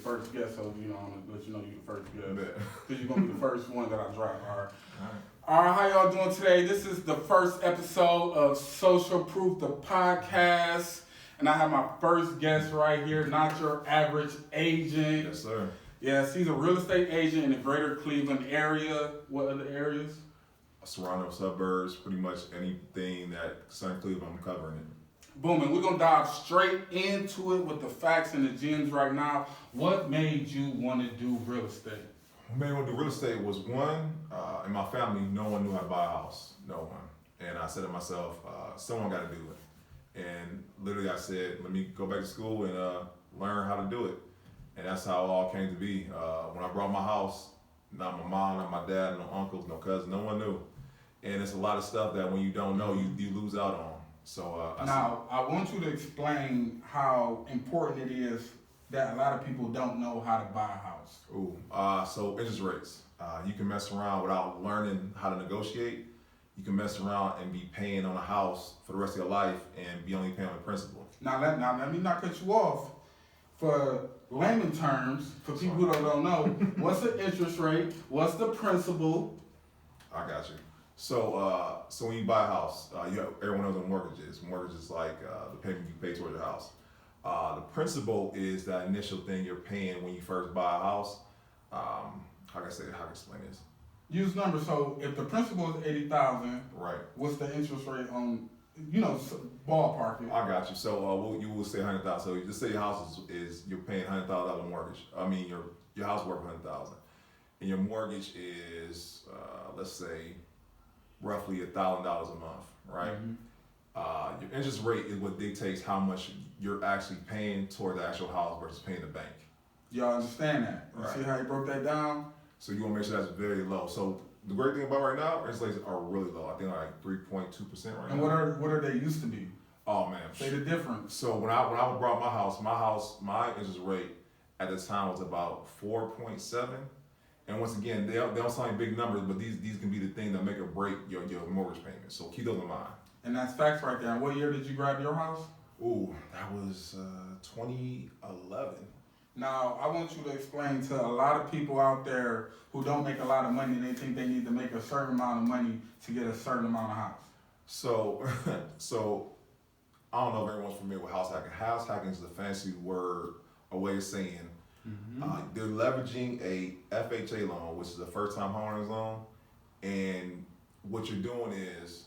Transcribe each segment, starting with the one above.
first guest, so I'm gonna let you know you're the first guest. Because you're gonna be the first one that I drop. All right, how y'all doing today? This is the first episode of Social Proof, the podcast. And I have my first guest right here, Not Your Average Agent. Yes, sir. Yes, he's a real estate agent in the greater Cleveland area. What other areas? Surrounding suburbs, pretty much anything that concerns Cleveland, I'm covering it. Boom, and we're going to dive straight into it with the facts and the gems right now. What made you want to do real estate? What made me want to do real estate was one, in my family, no one knew how to buy a house. No one. And I said to myself, someone got to do it. And literally I said, let me go back to school and learn how to do it. And that's how it all came to be. When I brought my house, not my mom, not my dad, no uncles, no cousins, no one knew. And it's a lot of stuff that when you don't know, you lose out on. So I want you to explain how important it is that a lot of people don't know how to buy a house. So interest rates. You can mess around without learning how to negotiate. You can mess around and be paying on a house for the rest of your life and be only paying on the principal. Now let me not cut you off. For layman terms, for people who don't know, what's the interest rate? What's the principal? I got you. So when you buy a house, everyone knows what mortgage is. Mortgage is like the payment you pay towards your house. The principal is that initial thing you're paying when you first buy a house. How can I explain this? Use numbers. So if the principal is $80,000, right? What's the interest rate on? Ballpark it. I got you. So you will say $100,000. So just say your house is you're paying $100,000 mortgage. I mean your house worth $100,000, and your mortgage is let's say roughly $1,000 a month, right? Mm-hmm. Your interest rate is what dictates how much you're actually paying toward the actual house versus paying the bank. Y'all understand that? You right. See how he broke that down? So you want to make sure that's very low. So the great thing about right now, interest rates are really low. I think like 3.2% right now. And what are they used to be? Oh man, say the difference. So when I brought my interest rate at the time was about 4.7. And once again, they don't sound like big numbers, but these can be the thing that make or break your mortgage payment. So keep those in mind. And that's facts right there. And what year did you grab your house? Ooh, that was 2011. Now, I want you to explain to a lot of people out there who don't make a lot of money and they think they need to make a certain amount of money to get a certain amount of house. So I don't know if everyone's familiar with house hacking. House hacking is a fancy word, a way of saying they're leveraging a FHA loan, which is a first-time homeowner's loan, and what you're doing is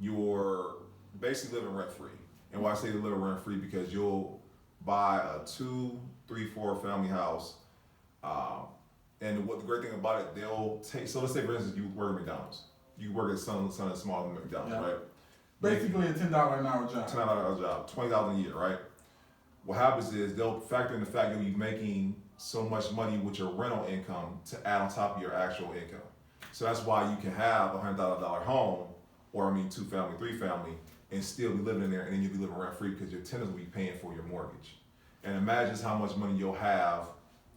you're basically living rent-free. And why I say living rent-free, because you'll buy a 2, 3, 4 family house, and what the great thing about it, they'll take. So let's say, for instance, you work at McDonald's. You work at some small McDonald's, right? Basically, a $10 an hour job. $10 an hour job, $20,000 a year, right? What happens is they'll factor in the fact that you're making so much money with your rental income to add on top of your actual income. So that's why you can have a $100,000 home, or 2 family, 3 family, and still be living in there, and then you'll be living rent free because your tenants will be paying for your mortgage. And imagine how much money you'll have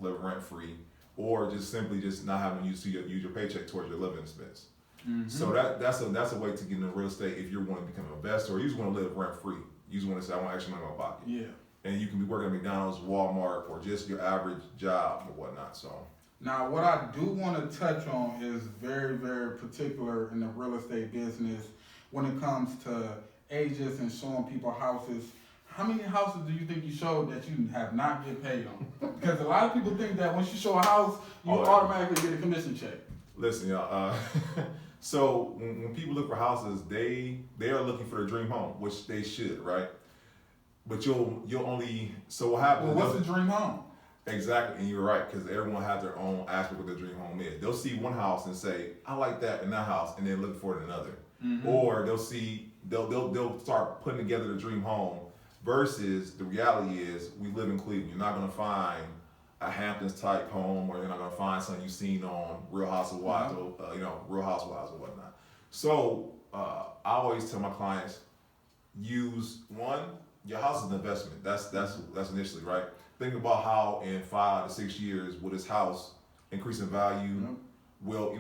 living rent free, or just simply not having to use your paycheck towards your living expense. Mm-hmm. So that's a way to get into real estate if you want to become an investor, or you just want to live rent free. You just want to say, I want extra money in my pocket. Yeah. And you can be working at McDonald's, Walmart, or just your average job or whatnot. So now, what I do want to touch on is very, very particular in the real estate business when it comes to agents and showing people houses. How many houses do you think you showed that you have not get paid on? Because a lot of people think that once you show a house, you automatically get a commission check. Listen, y'all. So when people look for houses, they are looking for their dream home, which they should, right? But you'll only. So what happens? Well, what's the dream home? Exactly, and you're right, because everyone has their own aspect of what their dream home is. They'll see one house and say, I like that in that house, and then look for it in another. Mm-hmm. Or they'll start putting together the dream home. Versus the reality is, we live in Cleveland. You're not gonna find a Hamptons type home, or you're not gonna find something you've seen on Real Housewives, Real Housewives or whatnot. So I always tell my clients, use your house is an investment. That's initially right. Think about how in 5 to 6 years will this house increase in value? Mm-hmm. Will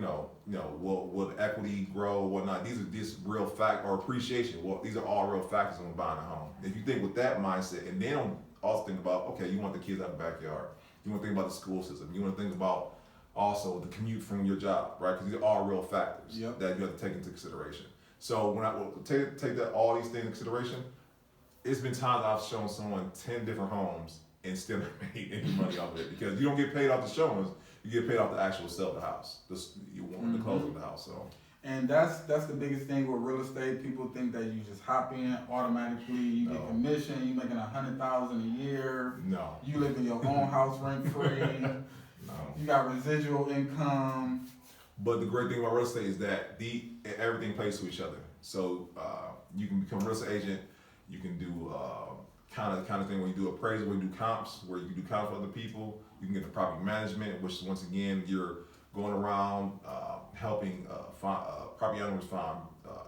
the equity grow, whatnot? These are just real fact or appreciation. Well, these are all real factors when buying a home. If you think with that mindset, and then also think about, okay, you want the kids out in the backyard. You want to think about the school system. You want to think about also the commute from your job, right? Because these are all real factors that you have to take into consideration. So when I take that all these things into consideration, it's been times I've shown someone 10 different homes and still not made any money off of it, because you don't get paid off the showings, you get paid off the actual sell of the house. You want the close of the house. So. And that's the biggest thing with real estate. People think that you just hop in automatically, you get commission, you making $100,000 a year. No. You live in your own house rent free. No. You got residual income. But the great thing about real estate is that everything plays to each other. So you can become a real estate agent. You can do kind of thing where you do appraisal, where you do comps, where you can do comps for other people. You can get the property management, which once again you're going around helping property owners find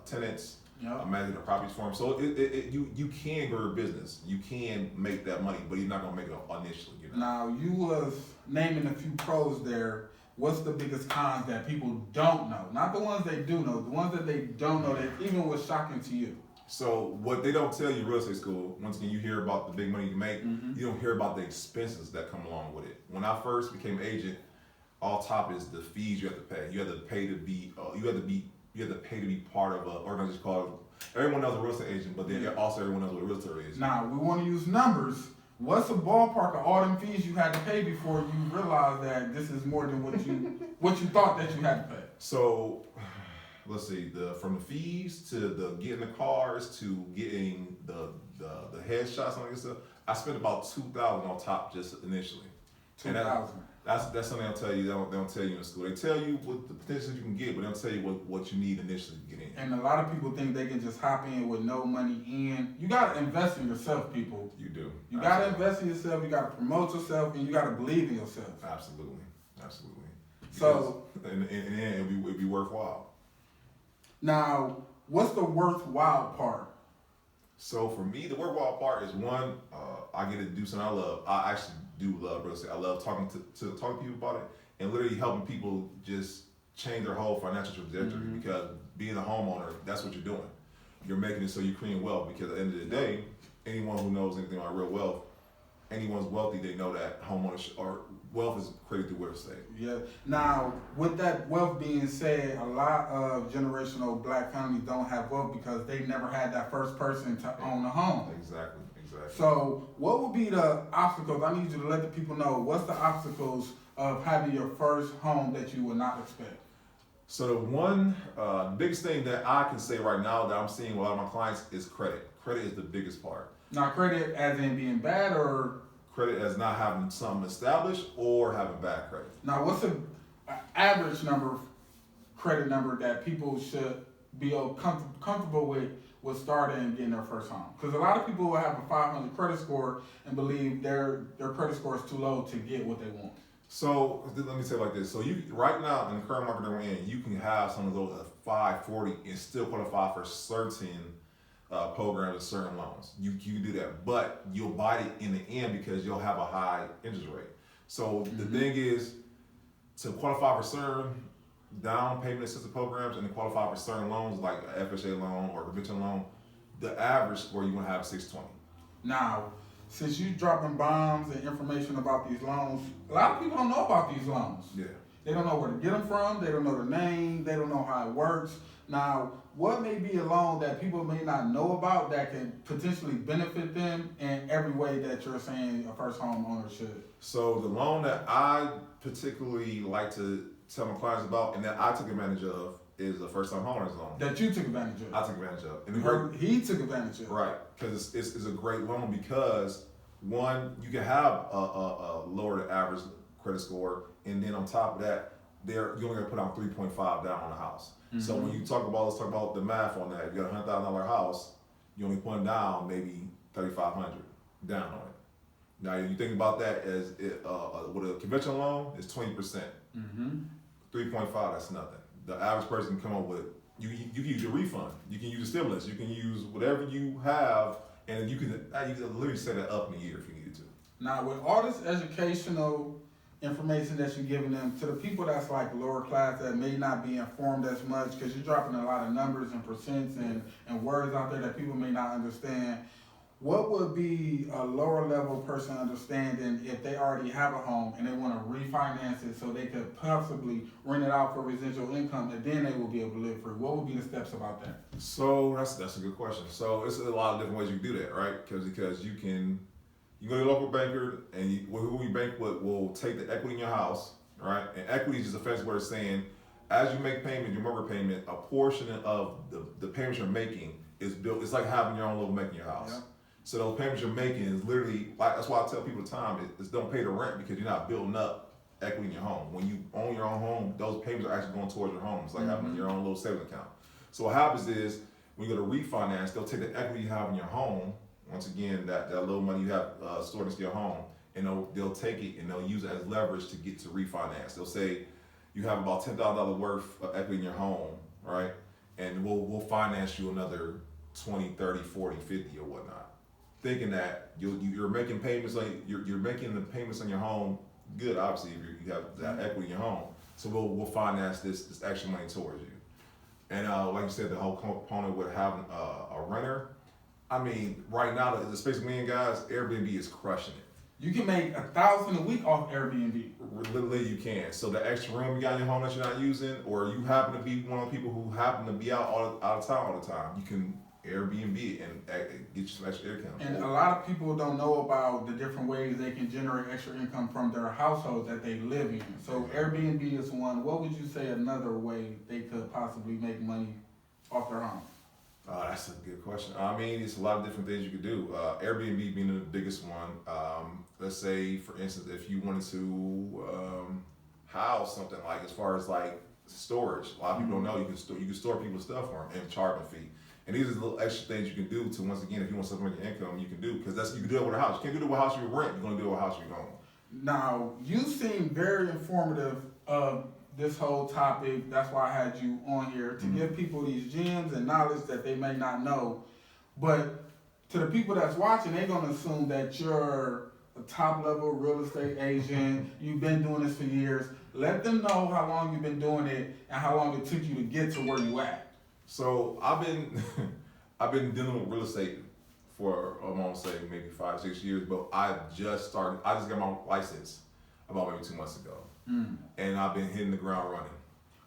tenants, managing the properties for them. So you can grow your business. You can make that money, but you're not gonna make it initially. You know? Now you was naming a few pros there. What's the biggest cons that people don't know? Not the ones they do know, the ones that they don't know that even was shocking to you. So what they don't tell you in real estate school, once again, you hear about the big money you make, you don't hear about the expenses that come along with it. When I first became an agent, all top is the fees you have to pay. You have to pay to be, part of an organization called, everyone knows a real estate agent, but then also everyone knows what a realtor is. Now, we want to use numbers. What's the ballpark of all them fees you had to pay before you realized that this is more than what you thought that you had to pay? So, let's see, from the fees to the getting the cars to getting the headshots and all that stuff, I spent about $2,000 on top just initially. $2,000. That's something they'll tell you. They don't tell you in school. They tell you what the potential you can get, but they don't tell you what you need initially to get in. And a lot of people think they can just hop in with no money in. You gotta invest in yourself, people. You do. You gotta invest in yourself. You gotta promote yourself, and you gotta believe in yourself. Absolutely. So, and it'll be worthwhile. Now, what's the worthwhile part? So for me, the worthwhile part is one, I get to do something I love. I actually do love real estate. I love talking to people about it and literally helping people just change their whole financial trajectory. Because being a homeowner, that's what you're doing. You're making it so you're creating wealth. Because at the end of the day, anyone who knows anything about real wealth, anyone's wealthy, they know that homeownership or wealth is created through real estate. Yeah. Now, with that wealth being said, a lot of generational black families don't have wealth because they never had that first person to own a home. Exactly. So, what would be the obstacles? I need you to let the people know what's the obstacles of having your first home that you would not expect. So the one biggest thing that I can say right now that I'm seeing with a lot of my clients is credit. Credit is the biggest part. Now, credit as in being bad, or credit as not having something established or having bad credit. Now, what's the average credit number that people should be comfortable with starting and getting their first home? Because a lot of people will have a 500 credit score and believe their credit score is too low to get what they want. So let me say it like this. So you right now in the current market that we're in, you can have some of those at 540 and still qualify for certain programs and certain loans. You can do that, but you'll bite it in the end because you'll have a high interest rate. So the thing is, to qualify for certain down payment assistance programs and to qualify for certain loans like a FHA loan or a conventional loan, the average score you want to have is 620. Now, since you dropping bombs and information about these loans, a lot of people don't know about these loans. Yeah. They don't know where to get them from. They don't know the name. They don't know how it works. Now, what may be a loan that people may not know about that can potentially benefit them in every way that you're saying a first home owner should? So the loan that I particularly like to tell my clients about and that I took advantage of is a first time homeowner's loan. That you took advantage of? I took advantage of. And he took advantage of. Right, because it's a great loan because, one, you can have a lower than average credit score, and then on top of that, you're only going to put down 3.5 down on the house. So when you let's talk about the math on that. If you got a $100,000 house, you only put down maybe $3,500 down on it. Now you think about that as with a conventional loan, it's 20%. 3.5, that's nothing. The average person can come up with you can use your refund, you can use a stimulus, you can use whatever you have, and you can literally set it up in a year if you needed to. Now with all this educational information that you're giving them, to the people that's like lower class that may not be informed as much, because you're dropping a lot of numbers and percents and words out there that people may not understand, what would be a lower level person understanding if they already have a home and they want to refinance it so they could possibly rent it out for residual income and then they will be able to live free? What would be the steps about that? So that's a good question. So it's a lot of different ways you can do that, right? Because you go to your local banker and who you bank with will take the equity in your house, right? And equity is just a fancy word of saying, as you make payment, your mortgage payment, a portion of the payments you're making is built. It's like having your own little bank in your house. Yeah. So those payments you're making is literally like, that's why I tell people the time is don't pay the rent because you're not building up equity in your home. When you own your own home, those payments are actually going towards your home. It's like having your own little savings account. So what happens is when you go to refinance, they'll take the equity you have in your home. Once again, that little money you have stored into your home, and they'll take it and they'll use it as leverage to get to refinance. They'll say you have about $10,000 worth of equity in your home, right? And we'll finance you another 20, 30, 40, 50 or whatnot. Thinking that you're making payments, like you're making the payments on your home good, obviously, if you have that equity in your home. So we'll finance this extra money towards you. And like you said, the whole component with having a renter. I mean, right now, the space we in, guys, Airbnb is crushing it. You can make $1,000 a week off Airbnb. Literally, you can. So the extra room you got in your home that you're not using, or you happen to be one of the people who happen to be out of town all the time, you can Airbnb and get you some extra income. And a lot of people don't know about the different ways they can generate extra income from their household that they live in. So Airbnb is one. What would you say another way they could possibly make money off their home? That's a good question. I mean, it's a lot of different things you could do. Airbnb being the biggest one. Let's say, for instance, if you wanted to house something like, as far as like storage, a lot of people don't know you can store people's stuff for them and charge them a fee. And these are the little extra things you can do to, once again, if you want something to make your income, you can do, because you can do it with a house. You can't do it with a house you rent. You're gonna do it with a house you own. Now, you seem very informative of this whole topic. That's why I had you on here to give people these gems and knowledge that they may not know. But to the people that's watching, they're gonna assume that you're a top level real estate agent. You've been doing this for years. Let them know how long you've been doing it and how long it took you to get to where you at. So I've been dealing with real estate for, I'm gonna say maybe 5, 6 years, but I just got my license about maybe 2 months ago. And I've been hitting the ground running.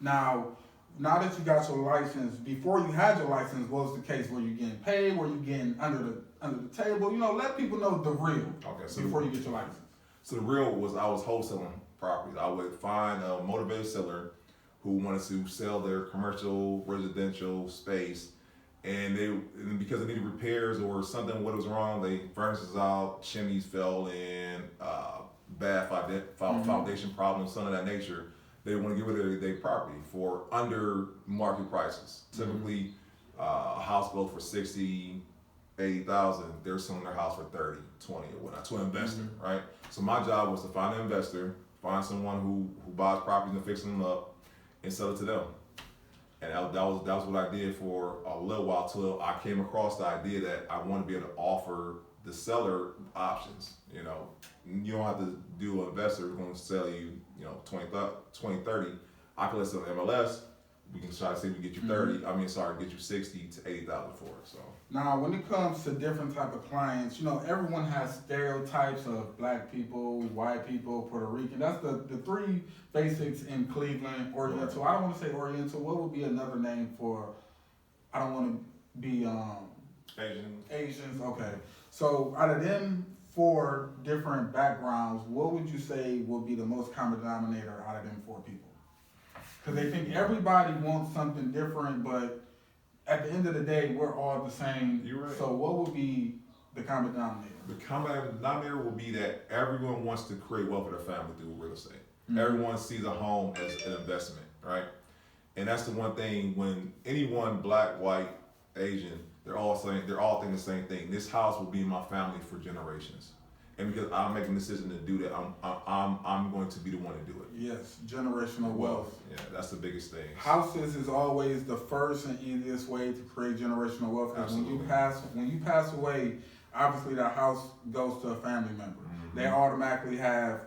Now that you got your license, before you had your license, what was the case? Were you getting paid? Were you getting under the table? You know, let people know the real before you get your license. So the real was I was wholesaling properties. I would find a motivated seller who wanted to sell their commercial residential space, and because they needed repairs or something, what was wrong, they furnaces out, chimneys fell in, bad foundation problems, something of that nature. They want to get rid of their property for under market prices. Typically, a house goes for 60, 80,000. They're selling their house for 30, 20 or whatnot to an investor, right? So my job was to find an investor, find someone who buys properties and fixing them up, and sell it to them. And that was what I did for a little while till I came across the idea that I want to be able to offer the seller options. You know, you don't have to do an investor who's going to sell you, 20, 30. I can list it on MLS. We can try to see if we get you 30. Get you 60 to 80,000 for it. So now, when it comes to different type of clients, everyone has stereotypes of black people, white people, Puerto Rican. That's the three basics in Cleveland. Oriental. Right. I don't want to say Oriental. What would be another name for? I don't want to be Asians. Okay. So out of them 4 different backgrounds, what would you say would be the most common denominator out of them 4 people? Because they think everybody wants something different, but at the end of the day, we're all the same. You're right. So what would be the common denominator? The common denominator will be that everyone wants to create wealth for their family through real estate. Everyone sees a home as an investment, right? And that's the one thing when anyone, black, white, Asian, they're all thinking the same thing. This house will be in my family for generations. And because I'm making the decision to do that, I'm going to be the one to do it. Yes, generational wealth. Yeah, that's the biggest thing. Houses is always the first and easiest way to create generational wealth. Because when you pass away, obviously that house goes to a family member. They automatically have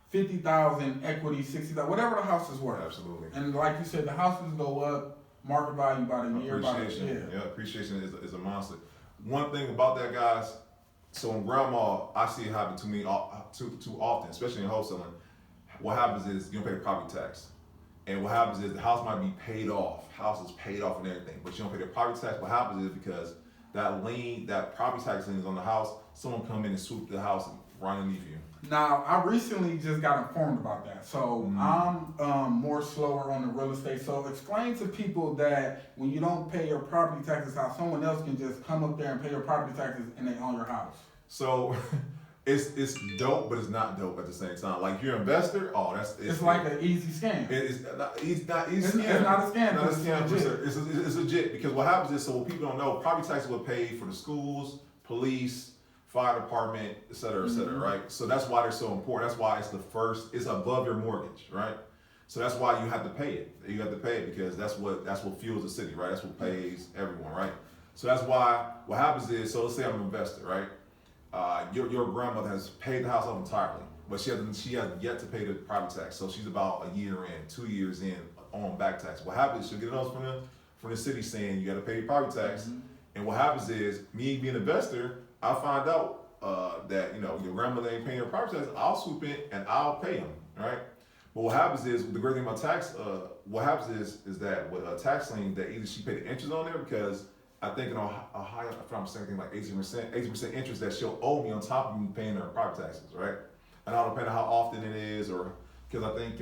50,000 equity, 60,000, whatever the house is worth. Absolutely. And like you said, the houses go up, market value by the year. Appreciation. Appreciation is a monster. One thing about that, guys, So in grandma, I see it happen to me too often, especially in wholesaling. What happens is you don't pay the property tax. And what happens is the house might be paid off. House is paid off and everything, but you don't pay the property tax. What happens is because that property tax lien is on the house, someone come in and swoop the house and run underneath you. Now, I recently just got informed about that. So I'm more slower on the real estate. So explain to people that when you don't pay your property taxes, how someone else can just come up there and pay your property taxes and they own your house. So it's dope, but it's not dope at the same time. Like if you're an investor, it's like an easy scam. It's not easy. It's not a scam. Not a scam per se. It's legit because what happens is, so what people don't know, property taxes were paid for the schools, police, fire department, et cetera, right? So that's why they're so important. That's why it's above your mortgage, right? So that's why you have to pay it. You have to pay it because that's what fuels the city, right? That's what pays everyone, right? So that's why what happens is, so let's say I'm an investor, right? Your grandmother has paid the house off entirely, but she has yet to pay the property tax. So she's about a year in, 2 years in on back tax. What happens is she'll get a notice from the city saying you got to pay your property tax. And what happens is, me being an investor, I find out that your grandmother ain't paying her property tax. I'll swoop in and I'll pay them, right? But what happens is, the great thing about tax, what happens is that with a tax lien, that either she paid the interest on there because I think in Ohio, if I'm saying like 18% interest that she'll owe me on top of me paying her property taxes, right? And I'll depend on how often it is, or because I think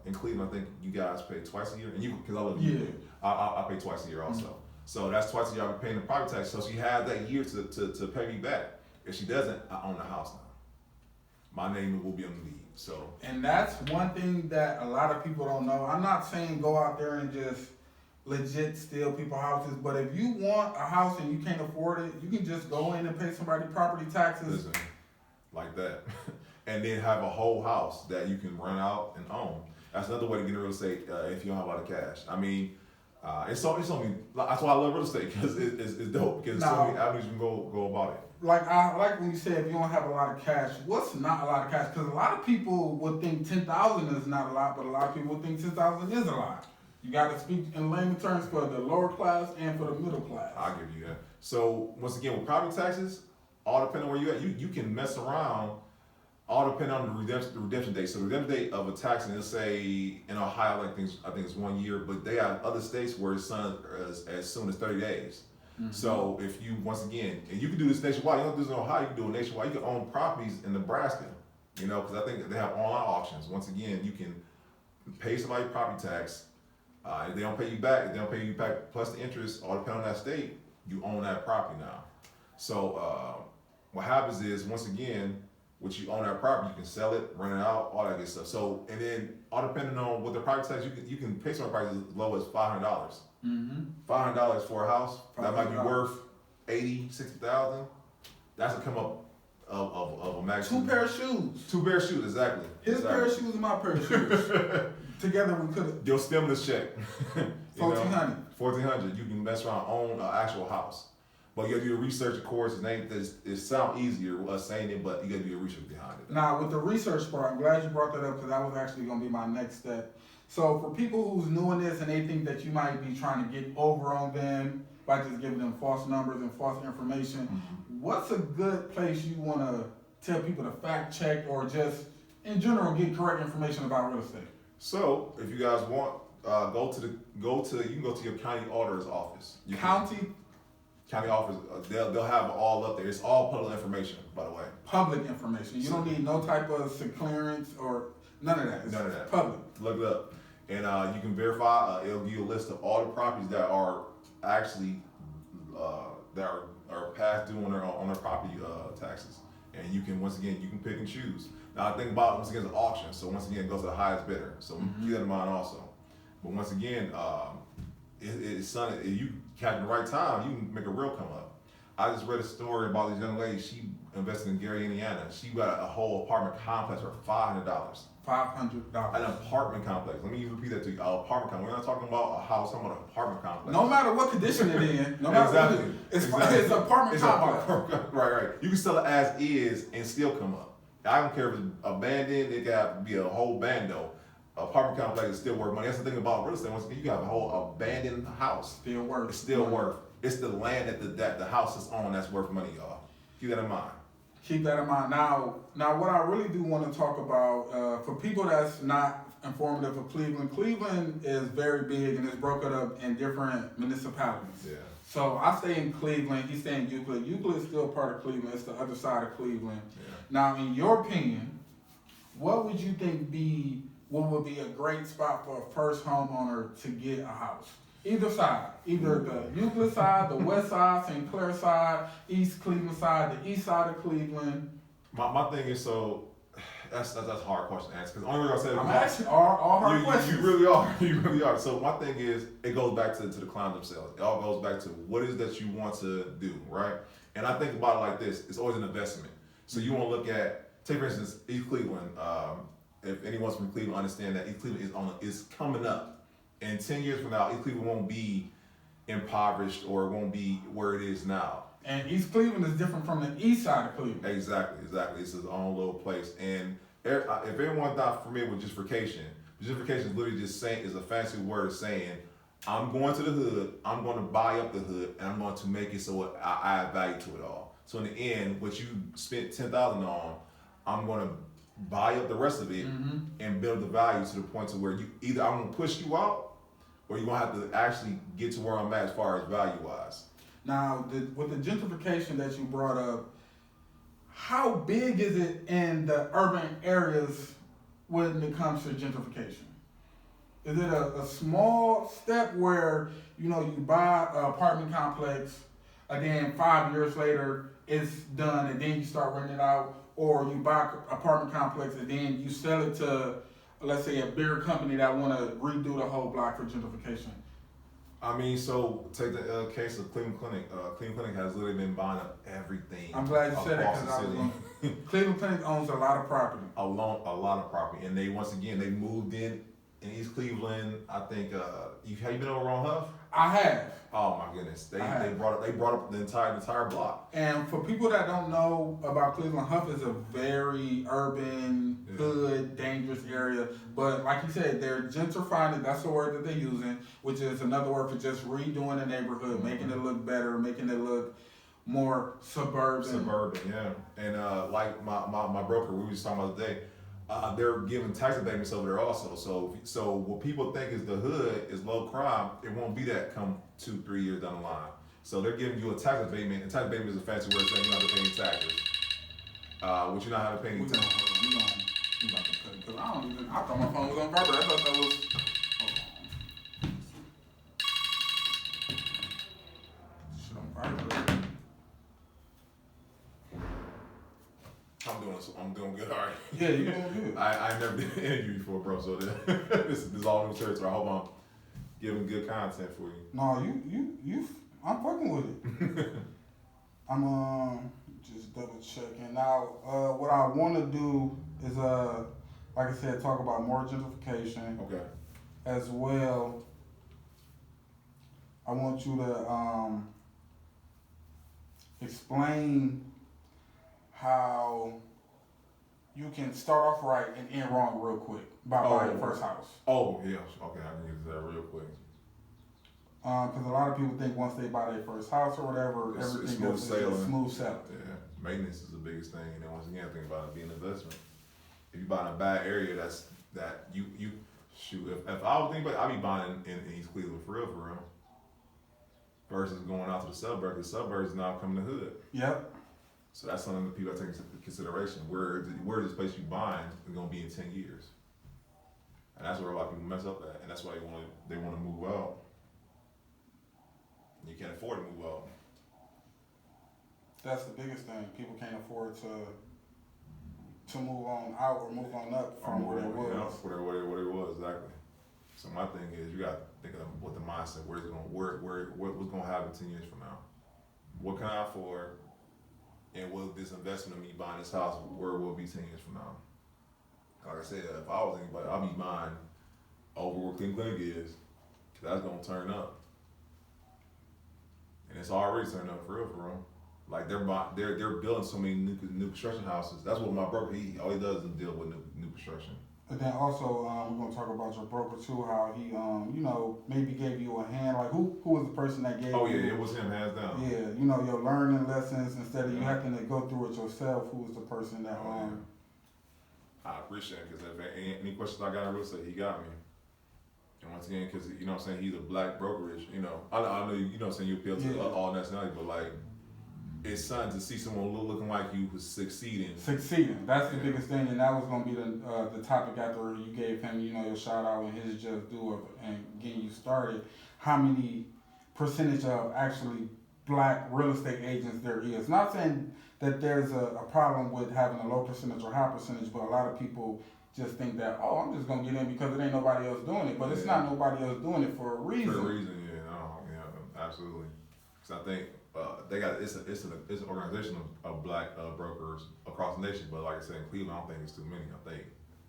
in Cleveland, I think you guys pay twice a year, and because I live in Cleveland, I pay twice a year also. So that's twice a year I'll be paying the property tax. So she has that year to pay me back. If she doesn't, I own the house now. My name will be on the deed. So. And that's one thing that a lot of people don't know. I'm not saying go out there and just legit steal people's houses, but if you want a house and you can't afford it, you can just go in and pay somebody property taxes. Listen, like that. And then have a whole house that you can rent out and own. That's another way to get into real estate if you don't have a lot of cash. I mean, it's only that's why I love real estate, because it's dope, because so many avenues you can go about it. Like I like when you say if you don't have a lot of cash, what's not a lot of cash? Because a lot of people would think 10,000 is not a lot, but a lot of people would think 10,000 is a lot. You got to speak in layman terms for the lower class and for the middle class. I'll give you that. So once again, with property taxes, all depending on where you at, you can mess around. All depending on the redemption date. So the redemption date of a tax, and let's say in Ohio, I think it's 1 year, but they have other states where it's as soon as 30 days. So if you, once again, and you can do this nationwide, you don't do this in Ohio, you can do it nationwide. You can own properties in Nebraska, because I think they have online auctions. Once again, you can pay somebody property tax. If they don't pay you back plus the interest, all depending on that state, you own that property now. So what happens is, once again, once you own that property, you can sell it, rent it out, all that good stuff. So, and then all depending on what the property tax, you can pay some prices as low as $500. $500 for a house that might be worth 80, 60,000. That's a come up of a maximum. 2 pair of shoes. 2 pair of shoes, exactly. His pair of shoes and my pair of shoes. Together we could have. Your stimulus check. $1,400. $1,400. You can mess around, own an actual house. But you gotta do your research, of course. It sounds easier us saying it, but you gotta do your research behind it. Now, with the research part, I'm glad you brought that up, because that was actually gonna be my next step. So for people who's new in this and they think that you might be trying to get over on them by just giving them false numbers and false information, what's a good place you wanna tell people to fact check or just in general get correct information about real estate? So if you guys want, you can go to your county auditor's office. County office, they'll have it all up there. It's all public information, by the way. Public information. You don't need no type of clearance or none of that. It's none of that. Public. Look it up, and you can verify. It'll give you a list of all the properties that are actually that are past due on their property taxes, and you can pick and choose. Now, I think about once again the auction. So once again, it goes to the highest bidder. So keep that in mind also. But once again, if you catch the right time, you can make a real come up. I just read a story about this young lady. She invested in Gary, Indiana. She got a whole apartment complex for $500. $500. An apartment complex. Let me repeat that to you. An apartment complex. We're not talking about a house. We're talking about an apartment complex. No matter what condition it's in. No matter what. It's an apartment complex. Right. You can sell it as is and still come up. I don't care if it's abandoned. It got to be a whole bando. Apartment complex is still worth money. That's the thing about real estate. Once again, you have a whole abandoned house. Still worth. It's still worth. It's the land that the house is on that's worth money, y'all. Keep that in mind. Keep that in mind. Now, what I really do want to talk about for people that's not informative of Cleveland. Cleveland is very big and it's broken up in different municipalities. Yeah. So I stay in Cleveland. He stay in Euclid. Euclid is still part of Cleveland. It's the other side of Cleveland. Yeah. Now, in your opinion, what would you think what would be a great spot for a first homeowner to get a house? Either side, either the Euclid side, the west side, St. Clair side, East Cleveland side, the east side of Cleveland. My thing is that's a hard question to answer because only way I said I'm asking all hard questions. You really are. You really are. So my thing is, it goes back to the client themselves. It all goes back to what is that you want to do, right? And I think about it like this: it's always an investment. So you want to look at, take for instance, East Cleveland. If anyone's from Cleveland, understand that East Cleveland is coming up. And 10 years from now, East Cleveland won't be impoverished or it won't be where it is now. And East Cleveland is different from the east side of Cleveland. Exactly. It's its own little place. And if everyone's not familiar with gentrification is literally just saying, is a fancy word saying, I'm going to the hood, I'm going to buy up the hood, and I'm going to make it so I add value to it all. So in the end, what you spent $10,000 on, I'm going to buy up the rest of it and build the value to the point to where you either I'm going to push you out or you're going to have to actually get to where I'm at as far as value-wise. Now, with the gentrification that you brought up, how big is it in the urban areas when it comes to gentrification? Is it a small step where, you buy an apartment complex and then 5 years later it's done and then you start renting it out, or you buy an apartment complex and then you sell it to, let's say, a bigger company that want to redo the whole block for gentrification? I mean, so take the case of Cleveland Clinic. Cleveland Clinic has literally been buying up everything. I'm glad you said that across the because city. Cleveland Clinic owns a lot of property. A lot of property, and they moved in East Cleveland. I think have you been over on Huff? I have. Oh my goodness, they brought up the entire block. And for people that don't know about Cleveland, Huff is a very urban, hood, dangerous area. But like you said, they're gentrifying it. That's the word that they're using, which is another word for just redoing the neighborhood, making it look better, making it look more suburban. Yeah. And like my broker, we were just talking about today. They're giving tax abatements over there also. So what people think is the hood is low crime, it won't be that come 2-3 years down the line. So they're giving you a tax abatement, and tax abatement is a fancy word saying you don't have to pay any taxes. Which you don't have to pay any taxes. We about to cut it, because I thought my phone was on vibrate. I thought that was, hold on. Shit on vibrate. I'm doing good, all right. Yeah, you're doing good. I never did an interview before, bro, so this is all new territory. I hope I'm giving good content for you. No, I'm fucking with it. I'm just double checking. Now, what I want to do is, like I said, talk about more gentrification. Okay. As well, I want you to explain how you can start off right and end wrong real quick by buying your first house. Oh, yeah. Okay, I can get to that real quick. Because a lot of people think once they buy their first house or whatever, everything goes smooth sailing. Yeah, maintenance is the biggest thing. And then once again, think about it being an investment. If you buy in a bad area, that you shoot. If I was thinking about it, I'd be buying in East Cleveland for real. Versus going out to the suburbs. The suburbs is now coming to hood. Yep. So that's something that people are taking into consideration. Where this place you buying is going to be in 10 years. And that's where a lot of people mess up at. And that's why they want to move out. You can't afford to move out. That's the biggest thing. People can't afford to move on out or move on up from where they was. Yeah, where it was, exactly. So my thing is, you got to think of what the mindset, what's going to happen 10 years from now. What can I afford? And will this investment of me buying this house, where will it be 10 years from now? Like I said, if I was anybody, I'll be buying over where Cleveland Clinic is, because that's going to turn up. And it's already turned up for real. Like they're building so many new construction houses. That's what my broker, all he does is deal with new construction. And then also, we're gonna talk about your broker too. How he, maybe gave you a hand. Like who was the person that gave Oh you? yeah, it was him hands down. Yeah, your learning lessons instead of you having to go through it yourself. Who was the person that? I appreciate it because if any questions I got in real estate, he got me. And once again, because you know what I'm saying, he's a black brokerage. I know you know what I'm saying, you appeal to all nationalities, but like it's something to see someone looking like you who's succeeding. Succeeding. That's the biggest thing, and that was gonna be the topic after you gave him, your shout out and his just due of and getting you started. How many percentage of actually black real estate agents there is? Not saying that there's a problem with having a low percentage or high percentage, but a lot of people just think that, oh, I'm just gonna get in because it ain't nobody else doing it. But it's not nobody else doing it for a reason. For a reason, absolutely. Because I think they got it's an organization of black brokers across the nation. But like I said, in Cleveland, I don't think it's too many. I think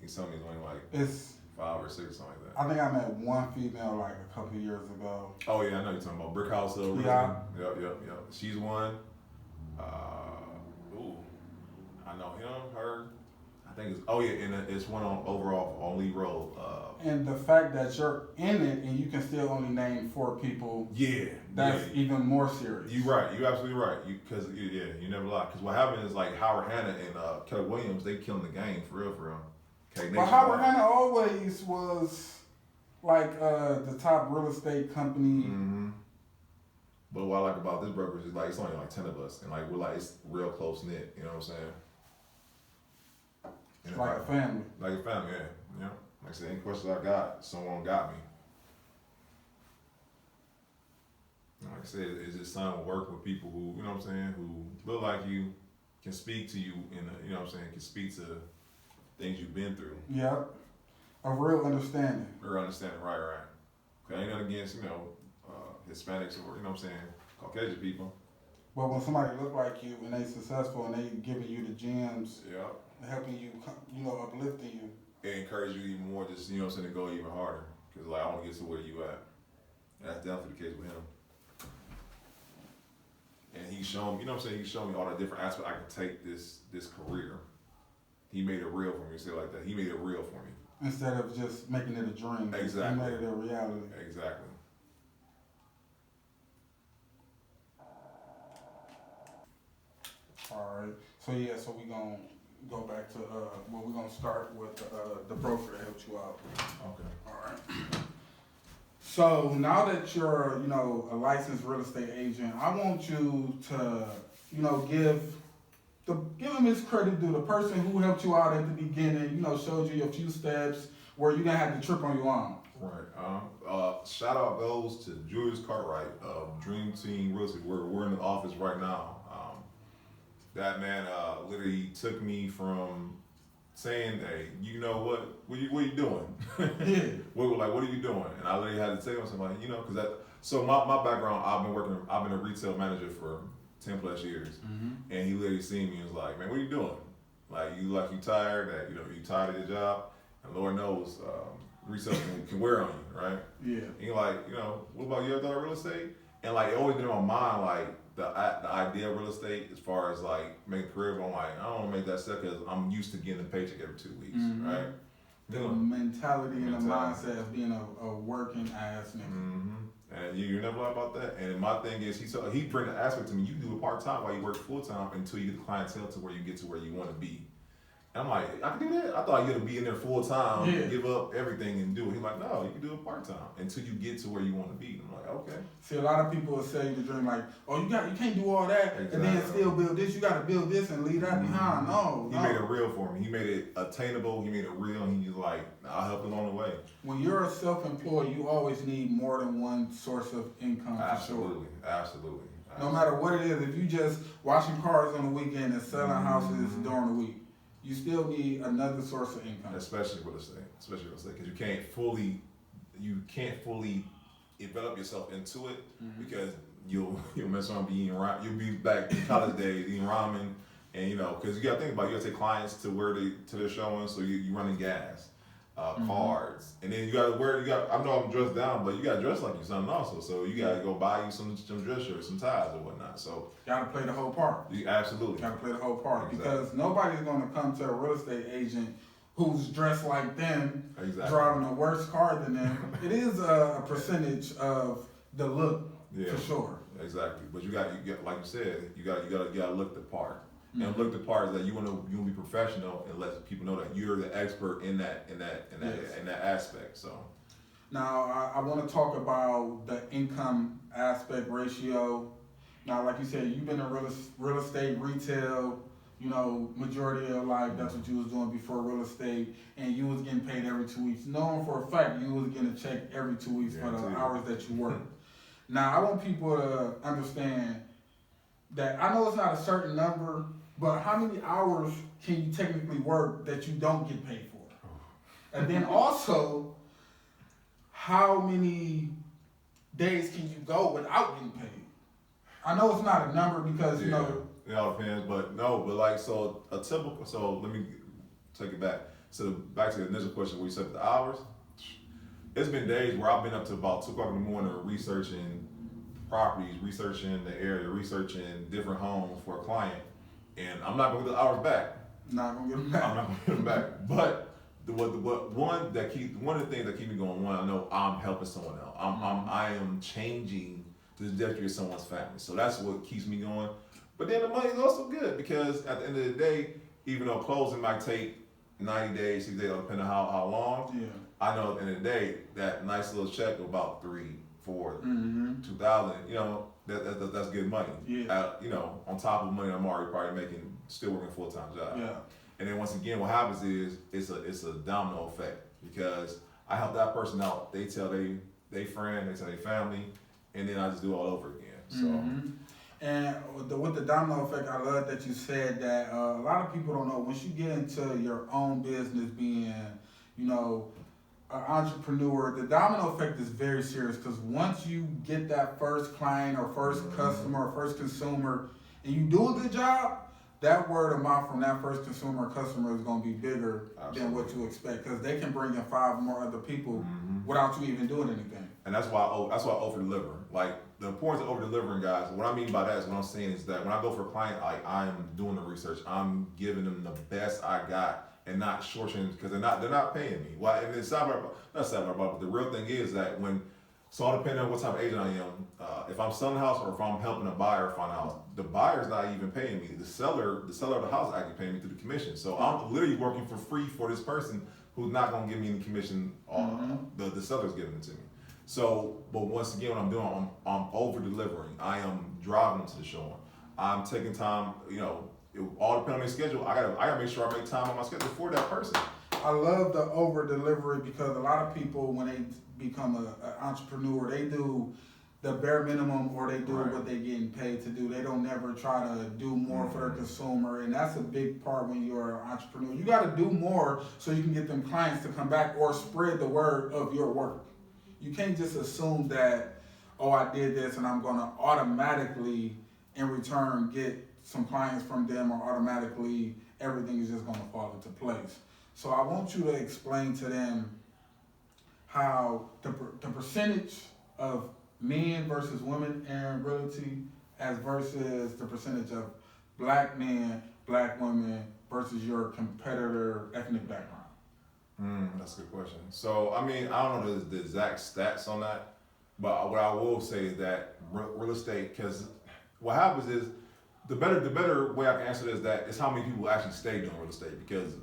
some of these only like it's 5 or 6 or something like that. I think I met one female like a couple of years ago. Oh yeah, I know you're talking about Brick House. Yeah. Yep. She's one. I know him, her. I think it's and it's one on lead role. And the fact that you're in it and you can still only name 4 people. That's even more serious. You're right. You're absolutely right. Because you never lie. Because what happened is like Howard Hanna and Kelly Williams, they killing the game for real. Okay, but Howard Hanna always was like the top real estate company. Mm-hmm. But what I like about this brokerage is like it's only like 10 of us, and like we're like it's real close knit. You know what I'm saying? It's like a family. Like a family, yeah. Like I said, any questions I got, someone got me. Like I said, it's just something work with people who, you know what I'm saying, who look like you, can speak to you can speak to things you've been through. Yep. A real understanding. Right. Okay, ain't nothing against, Hispanics or, you know what I'm saying, Caucasian people. But when somebody look like you and they successful and they giving you the gems, helping you, uplifting you. It encourages you even more, just, to go even harder. Because, like, I want to get to where you at. That's definitely the case with him. And he's shown me, he's shown me all the different aspects I can take this career. He made it real for me, say it like that. He made it real for me. Instead of just making it a dream. Exactly. He made it a reality. Exactly. All right. So we gonna go back to we're gonna start with the broker that helped you out. Okay. All right. So now that you're a licensed real estate agent, I want you to give him his credit due. The person who helped you out at the beginning, showed you a few steps where you didn't have to trip on your own. Right. Shout out goes to Julius Cartwright of Dream Team Real Estate. We're in the office right now. That man literally took me from saying, "Hey, you know what? What are you doing?" Yeah. What are you doing? And I literally had to tell him something like, because that. So my background, I've been a retail manager for 10 plus years, and he literally seen me and was like, "Man, what are you doing? You tired? That you tired of your job?" And Lord knows, retail can wear on you, right? Yeah. And you're like, what about you ever thought of real estate? And like it always been in my mind, like the idea of real estate as far as like making a career, but I'm like, I don't want to make that step because I'm used to getting a paycheck every 2 weeks, right? The mentality and the mindset of being a working ass nigga. And you never lie about that. And my thing is, he bring the aspect to me. You can do it part time while you work full time until you get the clientele to where you get to where you want to be. And I'm like, I can do that. I thought you had to be in there full time, give up everything and do it. He's like, no, you can do it part time until you get to where you want to be. I'm like, okay. See, a lot of people will say the dream like, oh, you can't do all that and then still build this. You got to build this and leave that behind. No, he made it real for me. He made it attainable. He made it real. And he's like, I'll help along the way. When you're a self-employed, you always need more than one source of income. Absolutely. No matter what it is, if you just washing cars on the weekend and selling houses during the week, you still need another source of income. Especially real estate, because you can't fully develop yourself into it because you'll mess around you'll be back in college days eating ramen, and because you gotta think about it, you gotta take clients to their showing, so you running gas, cards, and then you gotta I know I'm dressed down, but you gotta dress like you're something also, so you gotta go buy you some dress shirts, some ties or whatnot. So gotta play the whole part. You absolutely gotta play the whole part, exactly. Because nobody's gonna come to a real estate agent who's dressed like them, Exactly. driving a worse car than them. It is a percentage of the look, Yeah. for sure. Exactly. But you got like you said, you got to look the part. Mm-hmm. And look the part is that you want to be professional and let people know that you're the expert in that aspect. So now I want to talk about the income aspect ratio. Now, like you said, you've been in real estate, retail, majority of your life. That's what you was doing before real estate, and you was getting paid every 2 weeks. Knowing for a fact you was getting a check every 2 weeks for the hours that you worked. Now, I want people to understand that I know it's not a certain number, but how many hours can you technically work that you don't get paid for? And then also, how many days can you go without getting paid? I know it's not a number because, it all depends, but let me take it back. So back to the initial question where you said the hours. It's been days where I've been up to about 2 o'clock in the morning researching properties, researching the area, researching different homes for a client, and I'm not gonna get the hours back. Not gonna get them back. I'm not gonna get them back. But one of the things that keep me going, I know I'm helping someone else. I am changing the trajectory of someone's family. So that's what keeps me going. But then the money is also good because at the end of the day, even though closing might take 90 days, 60 days, depending on how long, I know at the end of the day, that nice little check of about 3, 4, 2,000, that's good money. Yeah. On top of the money I'm already probably making, still working a full-time job. Yeah. And then once again, what happens is it's a domino effect because I help that person out. They tell they friend, they tell their family, and then I just do it all over again. So. And with the domino effect, I love that you said that a lot of people don't know once you get into your own business, being, an entrepreneur, the domino effect is very serious because once you get that first client or first customer or first consumer, and you do a good job, that word of mouth from that first consumer or customer is going to be bigger than what you expect because they can bring in 5 more other people without you even doing anything. And that's why I over deliver. Like the importance of over delivering, guys. What I mean by that is what I'm saying is that when I go for a client, I'm doing the research. I'm giving them the best I got and not shortchanging because they're not paying me. Well, and it's not sad about, but the real thing is that so all depending on what type of agent I am, if I'm selling a house or if I'm helping a buyer find a house, the buyer's not even paying me. The seller of the house is actually paying me through the commission. So I'm literally working for free for this person who's not gonna give me any commission. The seller's giving it to me. So, but once again, what I'm doing, I'm over delivering. I am driving them to the showing. I'm taking time. It all depends on their schedule. I gotta make sure I make time on my schedule for that person. I love the over delivery because a lot of people, when they become an entrepreneur, they do the bare minimum or they do what they're getting paid to do. They don't never try to do more for their consumer, and that's a big part when you're an entrepreneur. You got to do more so you can get them clients to come back or spread the word of your work. You can't just assume that, I did this and I'm going to automatically, in return, get some clients from them or automatically everything is just going to fall into place. So I want you to explain to them how the percentage of men versus women in realty as versus the percentage of black men, black women versus your competitor ethnic background. That's a good question. So, I don't know the exact stats on that, but what I will say is that real estate, because what happens is, the better way I can answer this is that it's how many people actually stay doing real estate, because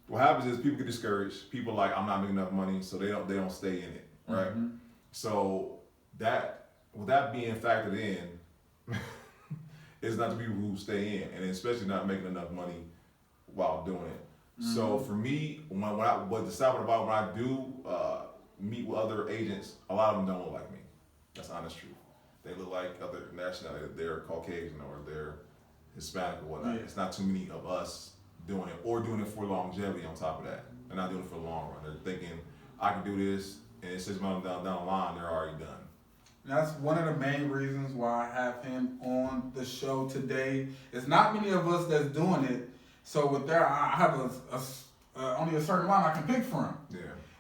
what happens is people get discouraged. People are like, I'm not making enough money, so they don't stay in it, right? So with that being factored in, it's not the people who stay in, and especially not making enough money while doing it. So for me, when I do meet with other agents, a lot of them don't look like me. That's the honest truth. They look like other nationality. They're Caucasian or they're Hispanic or whatnot. It's not too many of us doing it or doing it for longevity on top of that. They're not doing it for the long run. They're thinking, I can do this, and 6 months down the line, they're already done. That's one of the main reasons why I have him on the show today. It's not many of us that's doing it. So with that, I have only a certain line I can pick from. Yeah.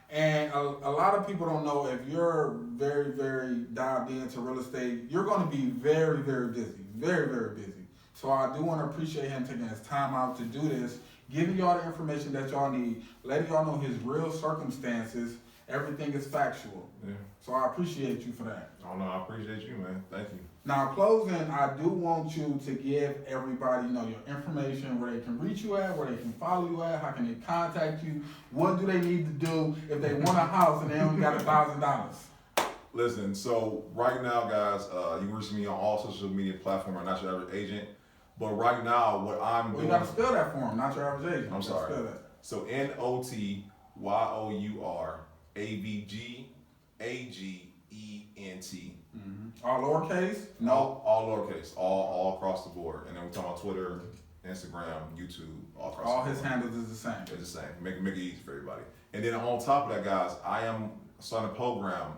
And a lot of people don't know, if you're very, very dialed into real estate, you're going to be very, very busy. Very, very busy. So I do want to appreciate him taking his time out to do this. giving y'all the information that y'all need, letting y'all know his real circumstances. Everything is factual. Yeah. So I appreciate you for that. Oh no, I appreciate you, man. Thank you. Now, closing, I do want you to give everybody, your information, where they can reach you at, where they can follow you at, how can they contact you, what do they need to do if they want a house and they only got $1,000. Listen, so right now, guys, you can reach me on all social media platforms. I'm Not Your Average Agent. But right now, what I'm doing, You got to spell that for him. Not Your Average Agent. I'm sorry. Spell that. So Notyouravgagent. All lowercase? All lowercase, all across the board. And then we're talking about Twitter, Instagram, YouTube, all across All the his board. handles is the same. It's the same. Make it easy for everybody. And then on top of that, guys, I am starting a program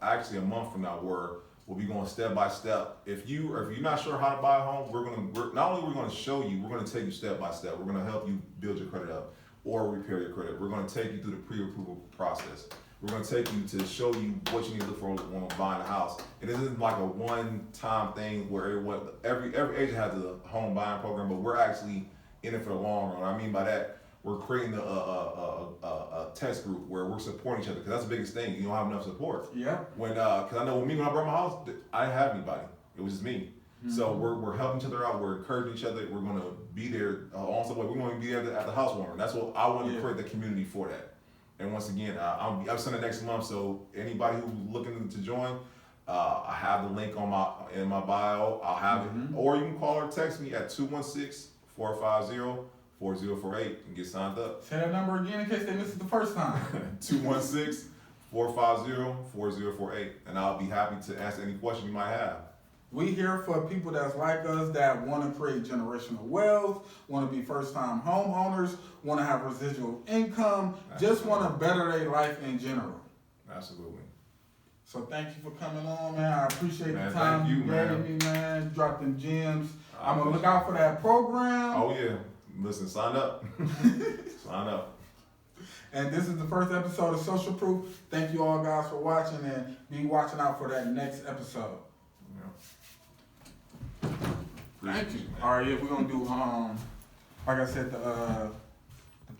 actually a month from now where we'll be going step by step. If you're not sure how to buy a home, we're not only going to show you, we're going to take you step by step. We're going to help you build your credit up or repair your credit. We're going to take you through the pre-approval process. We're going to take you to show you what you need to look for when buying a house. And this isn't like a one-time thing where every agent has a home buying program, but we're actually in it for the long run. What I mean by that, we're creating a test group where we're supporting each other, because that's the biggest thing. You don't have enough support. Yeah. Because I know when I bought my house, I didn't have anybody. It was just me. Mm-hmm. So we're helping each other out. We're encouraging each other. We're going to be there on some way. We're going to be there at the housewarming. That's what I want to create the community for that. And once again, I'm sending next month. So anybody who's looking to join, I have the link in my bio. I'll have it, or you can call or text me at 216-450-4048 and get signed up. Say that number again in case they missed it the first time. 216-450-4048, and I'll be happy to answer any question you might have. We here for people that's like us, that want to create generational wealth, want to be first-time homeowners, want to have residual income, just want to better their life in general. Absolutely. So thank you for coming on, man. I appreciate the time you gave me, man. Drop them gems. I'm going to look out for that program. Oh, yeah. Listen, sign up. Sign up. And this is the first episode of Social Proof. Thank you all guys for watching, and be watching out for that next episode. Yeah. Thank you. All right, yeah, we're going to do, like I said, the